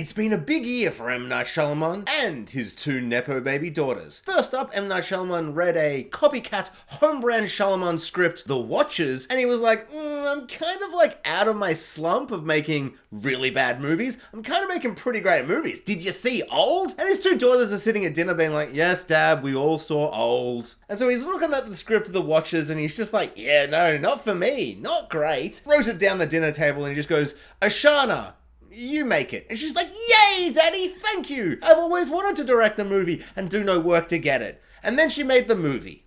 It's been a big year for M. Night Shyamalan and his two Nepo Baby daughters. First up, M. Night Shyamalan read a copycat home-brand Shyamalan script, The Watchers, and he was like, I'm kind of like out of my slump of making really bad movies. I'm kind of making pretty great movies. Did you see Old? And his two daughters are sitting at dinner being like, yes, Dad, we all saw Old. And so he's looking at the script of The Watchers and he's just like, yeah, no, not for me. Not great. Throws it down the dinner table and he just goes, Ashana, you make it. And she's like, yay, Daddy, thank you. I've always wanted to direct a movie and do no work to get it. And then she made the movie.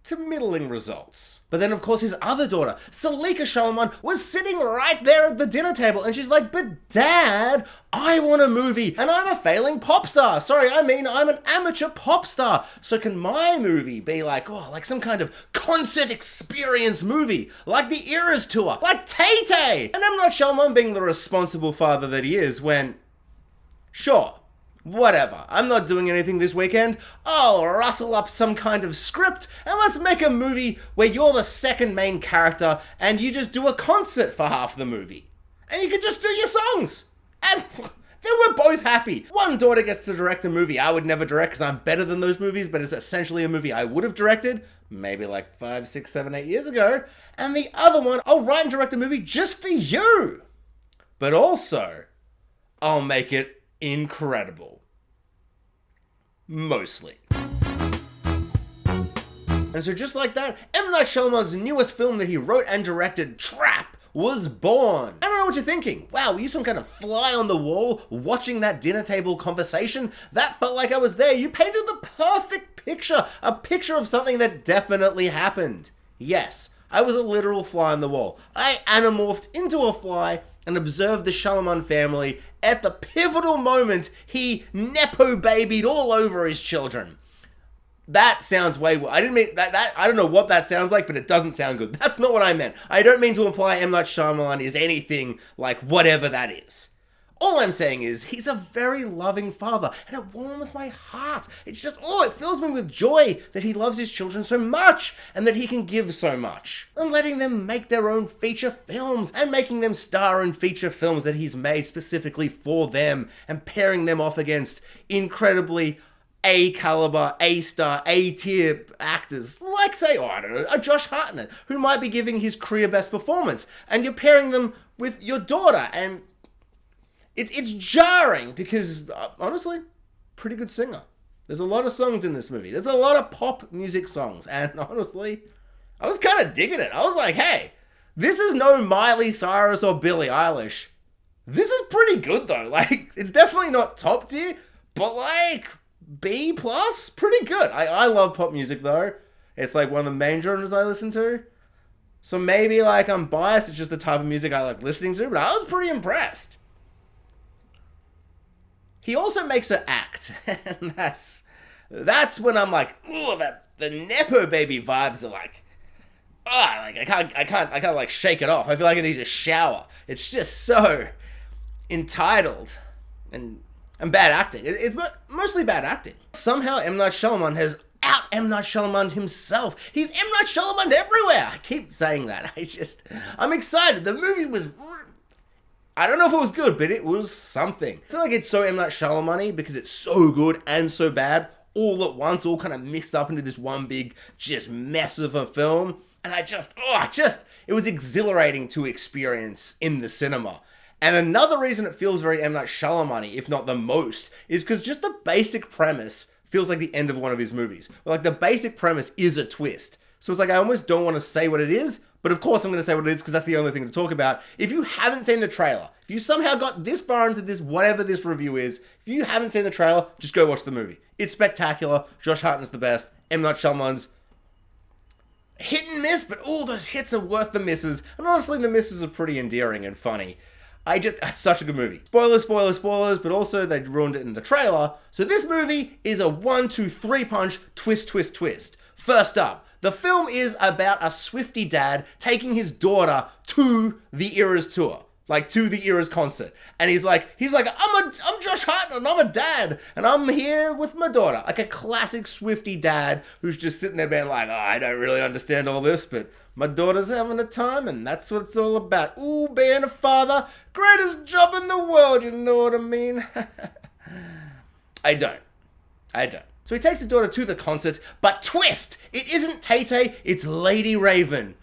To middling results. But then, of course, his other daughter, Salika Shyamalan, was sitting right there at the dinner table and she's like, but Dad, I want a movie and I'm a failing pop star. Sorry, I mean, I'm an amateur pop star. So can my movie be like, like some kind of concert experience movie, like the Eras Tour, like Tay-Tay? And I'm not Shyamalan, being the responsible father that he is, went, sure. Whatever, I'm not doing anything this weekend. I'll rustle up some kind of script and let's make a movie where you're the second main character and you just do a concert for half the movie. And you can just do your songs. And then we're both happy. One daughter gets to direct a movie I would never direct because I'm better than those movies, but it's essentially a movie I would have directed maybe like 5, 6, 7, 8 years ago. And the other one, I'll write and direct a movie just for you. But also, I'll make it incredible. Mostly. And so just like that, M. Night Shyamalan's newest film that he wrote and directed, Trap, was born. I don't know what you're thinking. Wow, were you some kind of fly on the wall watching that dinner table conversation? That felt like I was there. You painted the perfect picture. A picture of something that definitely happened. Yes, I was a literal fly on the wall. I anamorphed into a fly and observed the Shyamalan family at the pivotal moment he Nepo Babied all over his children. That sounds way worse. I didn't mean that. I don't know what that sounds like, but it doesn't sound good. That's not what I meant. I don't mean to imply M. Night Shyamalan is anything like whatever that is. All I'm saying is he's a very loving father, and it warms my heart. It's just, it fills me with joy that he loves his children so much and that he can give so much. And letting them make their own feature films and making them star in feature films that he's made specifically for them and pairing them off against incredibly A-caliber, A-star, A-tier actors like, say, I don't know, a Josh Hartnett, who might be giving his career best performance, and you're pairing them with your daughter, and it's jarring because, honestly, pretty good singer. There's a lot of songs in this movie. There's a lot of pop music songs. And honestly, I was kind of digging it. I was like, hey, this is no Miley Cyrus or Billie Eilish. This is pretty good though. Like, it's definitely not top tier, but like B+, pretty good. I love pop music though. It's like one of the main genres I listen to. So maybe like I'm biased. It's just the type of music I like listening to, but I was pretty impressed. He also makes her act, and that's when I'm like, the Nepo Baby vibes are like, I can't like shake it off. I feel like I need a shower. It's just so entitled and bad acting. It's mostly bad acting. Somehow M. Night Shyamalan has out M. Night Shyamalan himself. He's M. Night Shyamalan everywhere. I keep saying that. I'm excited. The movie was, I don't know if it was good, but it was something. I feel like it's so M. Night Shyamalan-y because it's so good and so bad all at once, all kind of mixed up into this one big just mess of a film. And it was exhilarating to experience in the cinema. And another reason it feels very M. Night Shyamalan-y, if not the most, is because just the basic premise feels like the end of one of his movies. Like the basic premise is a twist. So it's like I almost don't want to say what it is, but of course I'm going to say what it is because that's the only thing to talk about. If you haven't seen the trailer, if you somehow got this far into this, whatever this review is, if you haven't seen the trailer, just go watch the movie. It's spectacular. Josh Hartnett's the best. M. Night Shyamalan's hit and miss, but all those hits are worth the misses. And honestly, the misses are pretty endearing and funny. It's such a good movie. Spoilers, but also they ruined it in the trailer. So this movie is a 1, 2, 3 punch, twist, twist, twist. First up, the film is about a Swiftie dad taking his daughter to the Eras tour. Like, to the Eras concert. And he's like, I'm Josh Hartnett, and I'm a dad, and I'm here with my daughter. Like a classic Swiftie dad who's just sitting there being like, I don't really understand all this, but My daughter's having a time, and that's what it's all about. Ooh, being a father, greatest job in the world, you know what I mean? I don't. So he takes his daughter to the concert, but twist! It isn't Tay-Tay, it's Lady Raven.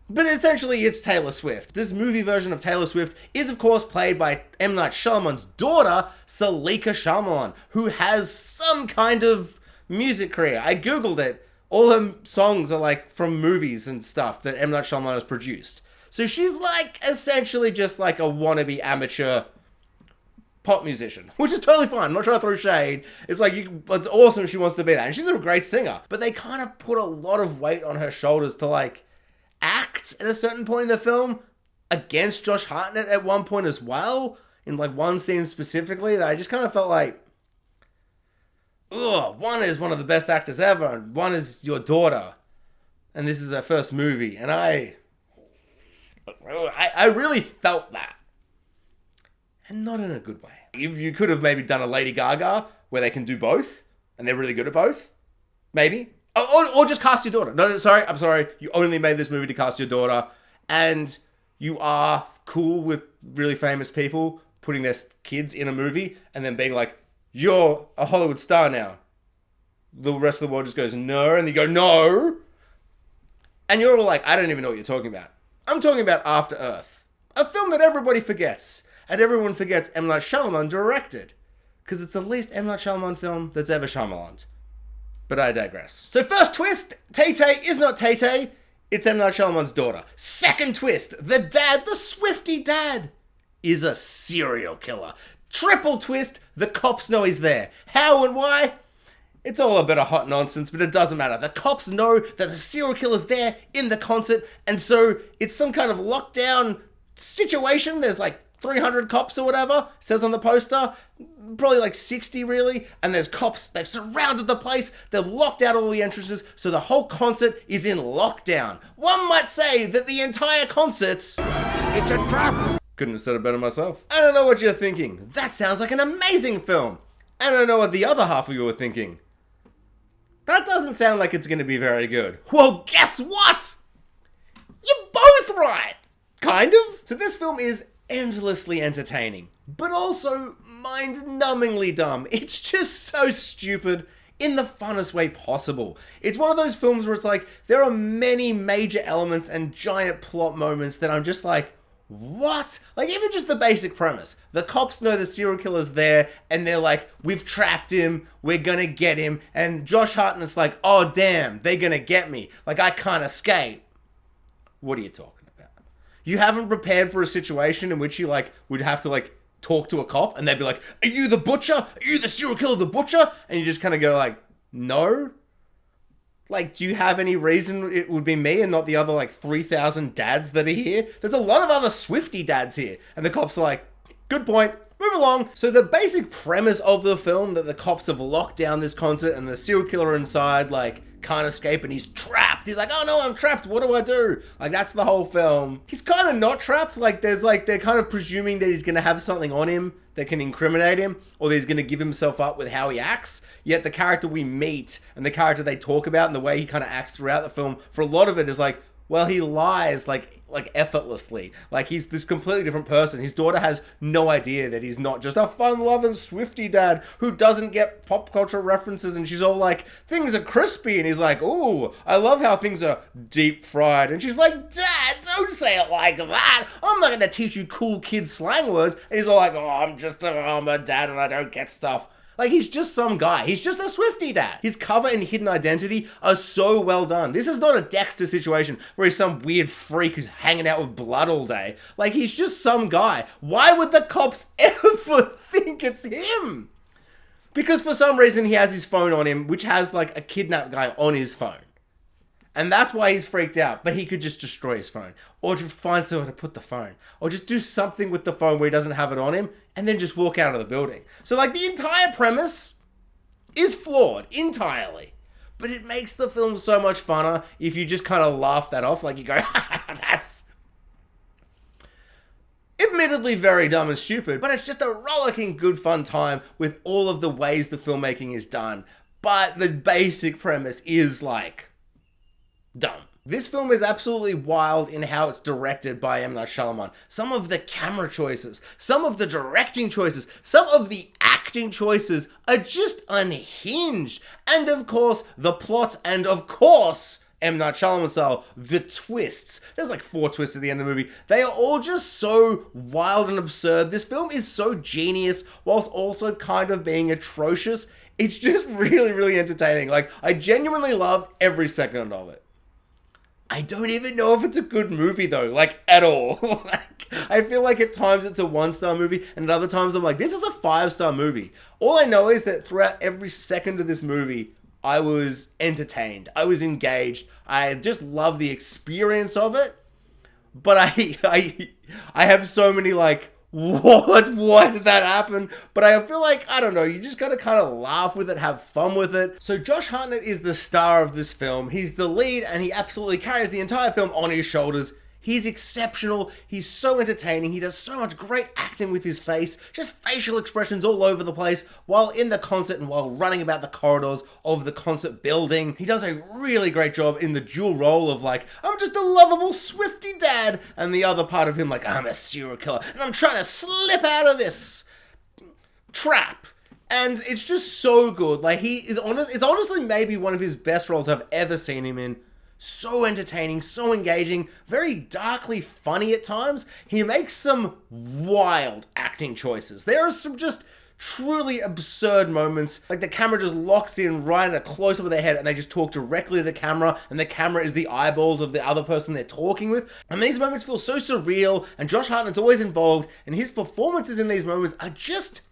But essentially, it's Taylor Swift. This movie version of Taylor Swift is, of course, played by M. Night Shyamalan's daughter, Salika Shyamalan, who has some kind of music career. I googled it. All her songs are like from movies and stuff that M. Night Shyamalan has produced. So she's like essentially just like a wannabe amateur pop musician, which is totally fine. I'm not trying to throw shade. It's like, it's awesome she wants to be that. And she's a great singer. But they kind of put a lot of weight on her shoulders to like act at a certain point in the film against Josh Hartnett at one point as well. In like one scene specifically that I just kind of felt like, ugh, one is one of the best actors ever, and one is your daughter, and this is her first movie, and I really felt that, and not in a good way. You could have maybe done a Lady Gaga where they can do both, and they're really good at both, maybe, or just cast your daughter. No, sorry, I'm sorry. You only made this movie to cast your daughter, and you are cool with really famous people putting their kids in a movie and then being like, you're a Hollywood star now. The rest of the world just goes, no. And you go, no. And you're all like, I don't even know what you're talking about. I'm talking about After Earth. A film that everybody forgets. And everyone forgets M. Night Shyamalan directed. Because it's the least M. Night Shyamalan film that's ever Shyamalan. But I digress. So first twist, Tay-Tay is not Tay-Tay. It's M. Night Shyamalan's daughter. Second twist, the dad, the Swiftie dad, is a serial killer. Triple twist, the cops know he's there. How and why? It's all a bit of hot nonsense, but it doesn't matter. The cops know that the serial killer's there in the concert, and so it's some kind of lockdown situation. There's like 300 cops or whatever, says on the poster. Probably like 60 really, and there's cops. They've surrounded the place. They've locked out all the entrances, so the whole concert is in lockdown. One might say that the entire concert's... it's a trap! Couldn't have said it better myself. I don't know what you're thinking. That sounds like an amazing film. I don't know what the other half of you were thinking. That doesn't sound like it's going to be very good. Well, guess what? You're both right. Kind of. So this film is endlessly entertaining, but also mind-numbingly dumb. It's just so stupid in the funnest way possible. It's one of those films where it's like, there are many major elements and giant plot moments that I'm just like, what? Like, even just the basic premise. The cops know the serial killer's there, and they're like, we've trapped him, we're gonna get him, and Josh Hartnett's like, oh damn, they're gonna get me. Like, I can't escape. What are you talking about? You haven't prepared for a situation in which you, like, would have to, like, talk to a cop, and they'd be like, are you the butcher? Are you the serial killer, the butcher? And you just kind of go like, no? Like, do you have any reason it would be me and not the other, like, 3,000 dads that are here? There's a lot of other Swiftie dads here. And the cops are like, good point, move along. So the basic premise of the film, that the cops have locked down this concert and the serial killer inside, like, can't escape and he's trapped. He's like, oh no, I'm trapped, what do I do? Like, that's the whole film. He's kind of not trapped. Like, there's like, they're kind of presuming that he's gonna have something on him that can incriminate him, or that he's gonna give himself up with how he acts. Yet the character we meet and the character they talk about and the way he kind of acts throughout the film, for a lot of it is like, well, he lies like effortlessly. Like, he's this completely different person. His daughter has no idea that he's not just a fun-loving Swiftie dad who doesn't get pop culture references, and she's all like, things are crispy, and he's like, ooh, I love how things are deep fried. And she's like, Dad, don't say it like that. I'm not gonna teach you cool kid slang words. And he's all like, oh, I'm a dad and I don't get stuff. Like, he's just some guy. He's just a Swiftie dad. His cover and hidden identity are so well done. This is not a Dexter situation where he's some weird freak who's hanging out with blood all day. Like, he's just some guy. Why would the cops ever think it's him? Because for some reason he has his phone on him, which has like a kidnapped guy on his phone. And that's why he's freaked out. But he could just destroy his phone. Or just find somewhere to put the phone. Or just do something with the phone where he doesn't have it on him. And then just walk out of the building. So like, the entire premise is flawed entirely. But it makes the film so much funner if you just kind of laugh that off. Like, you go, that's admittedly very dumb and stupid. But it's just a rollicking good fun time with all of the ways the filmmaking is done. But the basic premise is like... dumb. This film is absolutely wild in how it's directed by M. Night Shyamalan. Some of the camera choices, some of the directing choices, some of the acting choices are just unhinged. And of course, the plot, and of course, M. Night Shyamalan style, the twists. There's like 4 twists at the end of the movie. They are all just so wild and absurd. This film is so genius whilst also kind of being atrocious. It's just really, really entertaining. Like, I genuinely loved every second of it. I don't even know if it's a good movie though, like at all. Like, I feel like at times it's a 1-star movie, and at other times I'm like, this is a 5-star movie. All I know is that throughout every second of this movie, I was entertained. I was engaged. I just love the experience of it. But I have so many like, why did that happen? But I feel like, I don't know, you just gotta kind of laugh with it, have fun with it. So Josh Hartnett is the star of this film. He's the lead, and he absolutely carries the entire film on his shoulders. He's exceptional. He's so entertaining. He does so much great acting with his face, just facial expressions all over the place while in the concert and while running about the corridors of the concert building. He does a really great job in the dual role of like, I'm just a lovable Swiftie dad, and the other part of him like, I'm a serial killer and I'm trying to slip out of this trap. And it's just so good. Like, it's honestly maybe one of his best roles I've ever seen him in. So entertaining, so engaging, very darkly funny at times. He makes some wild acting choices. There are some just truly absurd moments. Like, the camera just locks in right in a close-up of their head and they just talk directly to the camera, and the camera is the eyeballs of the other person they're talking with. And these moments feel so surreal, and Josh Hartnett's always involved, and his performances in these moments are just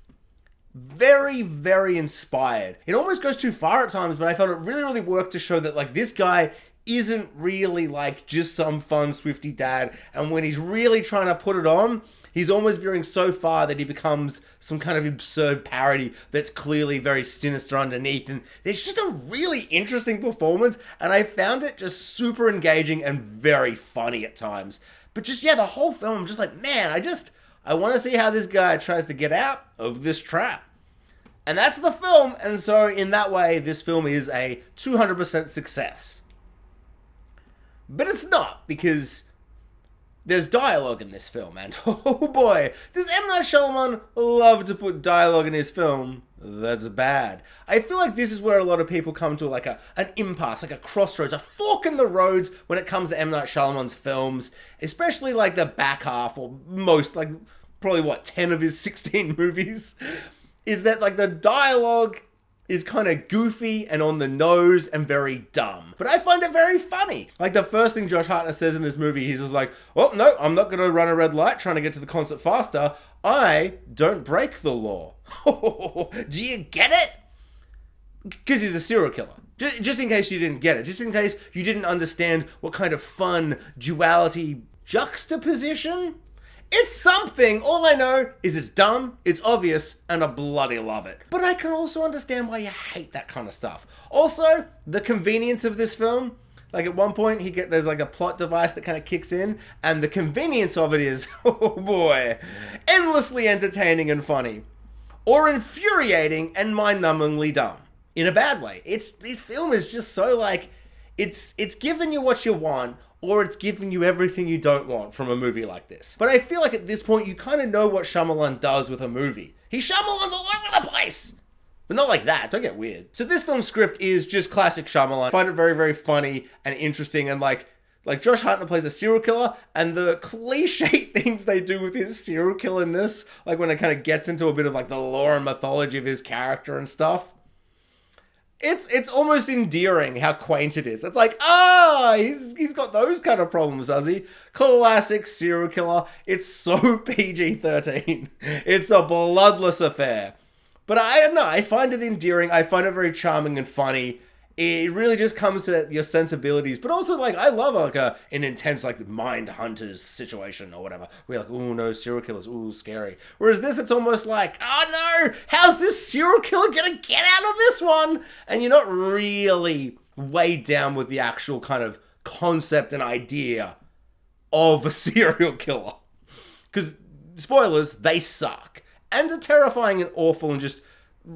very, very inspired. It almost goes too far at times, but I thought it really, really worked to show that, like, this guy isn't really like just some fun Swiftie dad, and when he's really trying to put it on, he's almost veering so far that he becomes some kind of absurd parody that's clearly very sinister underneath. And it's just a really interesting performance, and I found it just super engaging and very funny at times. But just, yeah, the whole film, I'm just like, man, I want to see how this guy tries to get out of this trap. And that's the film, and so in that way, this film is a 200% success. But it's not, because there's dialogue in this film, and oh boy, does M. Night Shyamalan love to put dialogue in his film that's bad. I feel like this is where a lot of people come to like an impasse, like a crossroads, a fork in the roads when it comes to M. Night Shyamalan's films, especially like the back half, or most, like probably 10 of his 16 movies, is that like the dialogue is kind of goofy and on the nose and very dumb. But I find it very funny. Like, the first thing Josh Hartnett says in this movie, he's just like, oh, no, I'm not going to run a red light trying to get to the concert faster. I don't break the law. Do you get it? Because he's a serial killer. Just in case you didn't get it. Just in case you didn't understand what kind of fun duality juxtaposition. It's something. All I know is it's dumb, it's obvious, and I bloody love it. But I can also understand why you hate that kind of stuff. Also, the convenience of this film, like at one point there's like a plot device that kind of kicks in, and the convenience of it is, oh boy, endlessly entertaining and funny. Or infuriating and mind-numbingly dumb. In a bad way. This film is just so like, it's giving you what you want, or it's giving you everything you don't want from a movie like this. But I feel like at this point, you kind of know what Shyamalan does with a movie. He Shyamalan's all over the place! But not like that, don't get weird. So this film's script is just classic Shyamalan. I find it very, very funny and interesting, and like Josh Hartnett plays a serial killer, and the cliche things they do with his serial killerness, like when it kind of gets into a bit of like the lore and mythology of his character and stuff. It's almost endearing how quaint it is. It's like, he's got those kind of problems, does he? Classic serial killer. It's so PG-13. It's a bloodless affair. But I don't know, I find it endearing. I find it very charming and funny. It really just comes to your sensibilities. But also, like, I love like an intense like mind hunters situation or whatever. We're like, oh no, serial killers, ooh, scary. Whereas this, it's almost like, oh no, how's this serial killer gonna get out of this one? And you're not really weighed down with the actual kind of concept and idea of a serial killer. Because, spoilers, they suck. And are terrifying and awful and just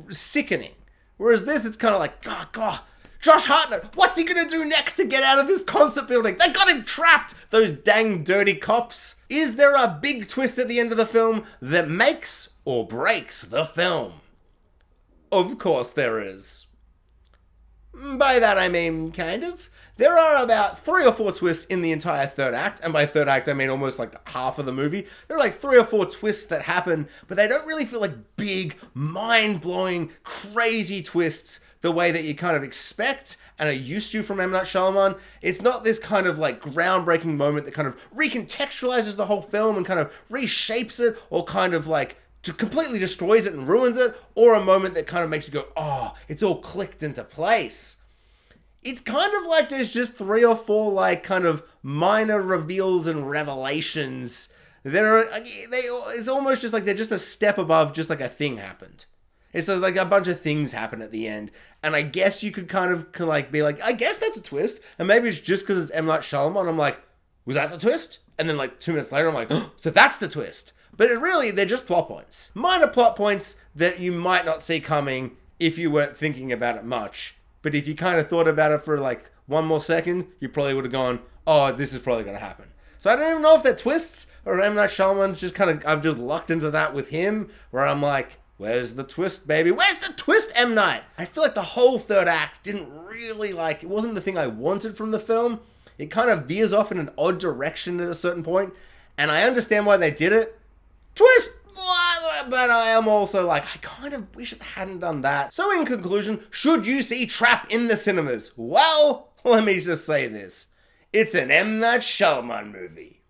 sickening. Whereas this, it's kind of like, God, Josh Hartnett, what's he gonna do next to get out of this concert building? They got him trapped, those dang dirty cops. Is there a big twist at the end of the film that makes or breaks the film? Of course there is. By that I mean kind of. There are about 3 or 4 twists in the entire third act, and by third act I mean almost like half of the movie. There are like 3 or 4 twists that happen, but they don't really feel like big, mind-blowing, crazy twists the way that you kind of expect and are used to from M. Night Shyamalan. It's not this kind of like groundbreaking moment that kind of recontextualizes the whole film and kind of reshapes it, or kind of like completely destroys it and ruins it, or a moment that kind of makes you go, oh, it's all clicked into place. It's kind of like there's just 3 or 4 like kind of minor reveals and revelations. It's almost just like they're just a step above just like a thing happened. It's like a bunch of things happen at the end. And I guess you could kind of like be like, I guess that's a twist. And maybe it's just because it's M. Night Shyamalan. I'm like, was that the twist? And then like 2 minutes later, I'm like, oh, so that's the twist. But they're just plot points. Minor plot points that you might not see coming if you weren't thinking about it much. But if you kind of thought about it for like 1 more second, you probably would have gone, oh, this is probably going to happen. So I don't even know if they're twists or M. Night Shyamalan's just kind of, I've just lucked into that with him where I'm like, where's the twist, baby? Where's the twist, M. Night? I feel like the whole third act didn't really it wasn't the thing I wanted from the film. It kind of veers off in an odd direction at a certain point, and I understand why they did it. Twist! But I am also like, I kind of wish it hadn't done that. So in conclusion, should you see Trap in the cinemas? Well, let me just say this. It's an M. Night Shyamalan movie.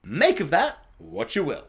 Make of that what you will.